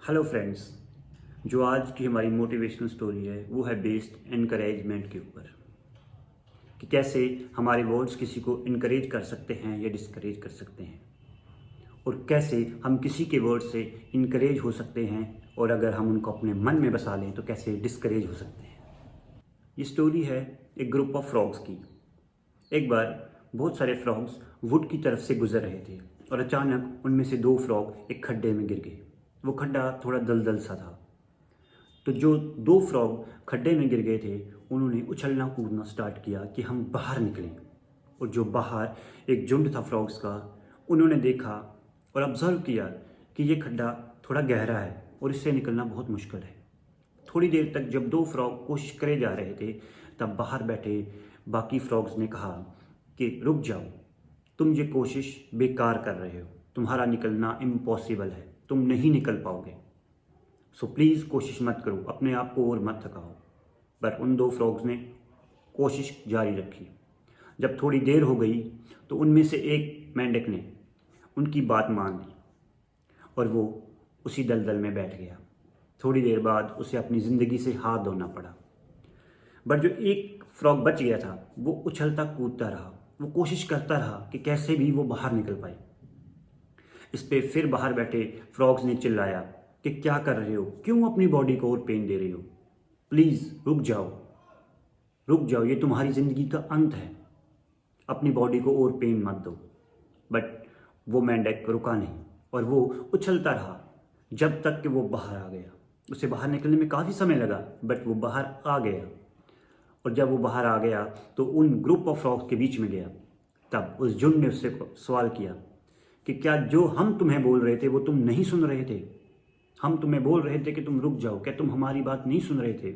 Hello friends, जो आज की हमारी मोटिवेशनल स्टोरी है वो है बेस्ड एनकरेजमेंट के ऊपर कि कैसे हमारे वर्ड्स किसी को इनकरेज कर सकते हैं या डिस्करेज कर सकते हैं, और कैसे हम किसी के वर्ड से इनकरेज हो सकते हैं और अगर हम उनको अपने मन में बसा लें तो कैसे डिस्करेज हो सकते हैं। ये स्टोरी है एक ग्रुप ऑफ फ्रॉग्स की। एक बार बहुत सारे फ्रॉग्स वुड की तरफ से गुजर रहे थे और अचानक उनमें से दो फ्रॉग एक खड्डे में गिर गए। वो खड्डा थोड़ा दलदल सा था, तो जो दो फ्रॉग खड्डे में गिर गए थे उन्होंने उछलना कूदना स्टार्ट किया कि हम बाहर निकलें। और जो बाहर एक झुंड था फ्रॉग्स का, उन्होंने देखा और ऑब्जर्व किया कि ये खड्डा थोड़ा गहरा है और इससे निकलना बहुत मुश्किल है। थोड़ी देर तक जब दो फ्रॉग कोशिश करे जा रहे थे, तब बाहर बैठे बाकी फ्रॉग्स ने कहा कि रुक जाओ, तुम ये कोशिश बेकार कर रहे हो, तुम्हारा निकलना इम्पॉसिबल है, तुम नहीं निकल पाओगे, सो प्लीज़ कोशिश मत करो, अपने आप को और मत थकाओ। पर उन दो फ्रॉग्स ने कोशिश जारी रखी। जब थोड़ी देर हो गई तो उनमें से एक मेंढक ने उनकी बात मान ली और वो उसी दलदल में बैठ गया। थोड़ी देर बाद उसे अपनी ज़िंदगी से हाथ धोना पड़ा। बट जो एक फ्रॉग बच गया था वो उछलता कूदता रहा, वो कोशिश करता रहा कि कैसे भी वो बाहर निकल पाए। इस पे फिर बाहर बैठे फ्रॉग्स ने चिल्लाया कि क्या कर रहे हो, क्यों अपनी बॉडी को और पेन दे रहे हो, प्लीज़ रुक जाओ, रुक जाओ, ये तुम्हारी ज़िंदगी का अंत है, अपनी बॉडी को और पेन मत दो। बट वो मेंढक रुका नहीं और वो उछलता रहा जब तक कि वो बाहर आ गया। उसे बाहर निकलने में काफ़ी समय लगा, बट वो बाहर आ गया। और जब वो बाहर आ गया तो उन ग्रुप ऑफ फ्रॉग्स के बीच में गया। तब उस झुंड ने उससे सवाल किया कि क्या जो हम तुम्हें बोल रहे थे वो तुम नहीं सुन रहे थे? हम तुम्हें बोल रहे थे कि तुम रुक जाओ, क्या तुम हमारी बात नहीं सुन रहे थे?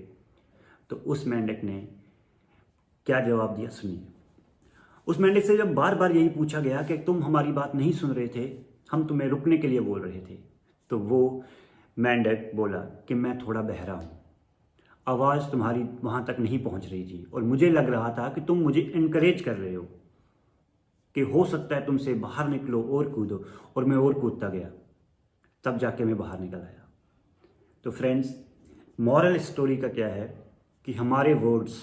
तो उस मेंढक ने क्या जवाब दिया, सुनिए। उस मेंढक से जब बार बार यही पूछा गया कि तुम हमारी बात नहीं सुन रहे थे, हम तुम्हें रुकने के लिए बोल रहे थे, तो वो मेंढक बोला कि मैं थोड़ा बहरा हूँ, आवाज़ तुम्हारी वहाँ तक नहीं पहुँच रही थी और मुझे लग रहा था कि तुम मुझे इनकरेज कर रहे हो कि हो सकता है तुमसे बाहर निकलो और कूदो, और मैं और कूदता गया, तब जाके मैं बाहर निकल आया। तो फ्रेंड्स, मॉरल स्टोरी का क्या है कि हमारे वर्ड्स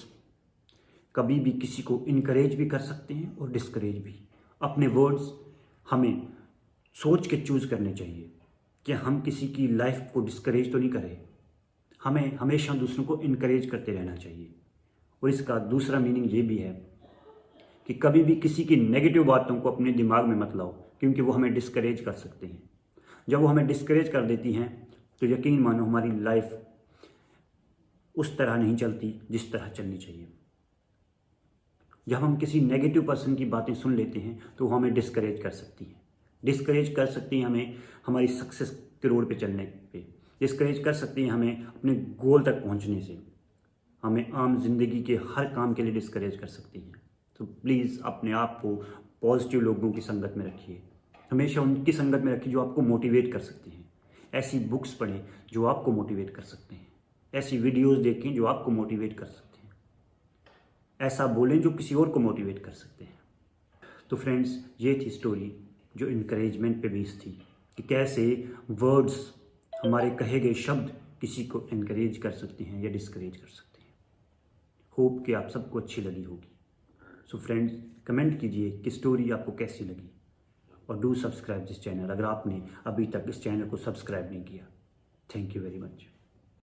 कभी भी किसी को इनकरेज भी कर सकते हैं और डिस्करेज भी। अपने वर्ड्स हमें सोच के चूज़ करने चाहिए कि हम किसी की लाइफ को डिस्करेज तो नहीं करें। हमें हमेशा दूसरों को इनकरेज करते रहना चाहिए। और इसका दूसरा मीनिंग ये भी है कि कभी भी किसी की नेगेटिव बातों को अपने दिमाग में मत लाओ, क्योंकि वो हमें डिस्करेज कर सकते हैं। जब वो हमें डिस्करेज कर देती हैं तो यकीन मानो हमारी लाइफ उस तरह नहीं चलती जिस तरह चलनी चाहिए। जब हम किसी नेगेटिव पर्सन की बातें सुन लेते हैं तो वो हमें डिस्करेज कर सकती हैं। डिस्करेज कर सकती हैं हमें हमारी सक्सेस के रोड पे चलने पे, डिस्करेज कर सकती हैं हमें अपने गोल तक पहुंचने से, हमें आम जिंदगी के हर काम के लिए डिस्करेज कर सकती हैं। तो प्लीज़ अपने आप को पॉजिटिव लोगों की संगत में रखिए, हमेशा उनकी संगत में रखिए जो आपको मोटिवेट कर सकते हैं। ऐसी बुक्स पढ़ें जो आपको मोटिवेट कर सकते हैं, ऐसी वीडियोस देखें जो आपको मोटिवेट कर सकते हैं, ऐसा बोलें जो किसी और को मोटिवेट कर सकते हैं। तो फ्रेंड्स, ये थी स्टोरी जो इनकरेजमेंट पे बेस्ड थी कि कैसे वर्ड्स, हमारे कहे गए शब्द किसी को इनकरेज कर सकते हैं या डिस्करेज कर सकते हैं। होप कि आप सबको अच्छी लगी होगी। सो फ्रेंड्स, कमेंट कीजिए कि स्टोरी आपको कैसी लगी, और डू सब्सक्राइब दिस चैनल अगर आपने अभी तक इस चैनल को सब्सक्राइब नहीं किया। Thank you very much.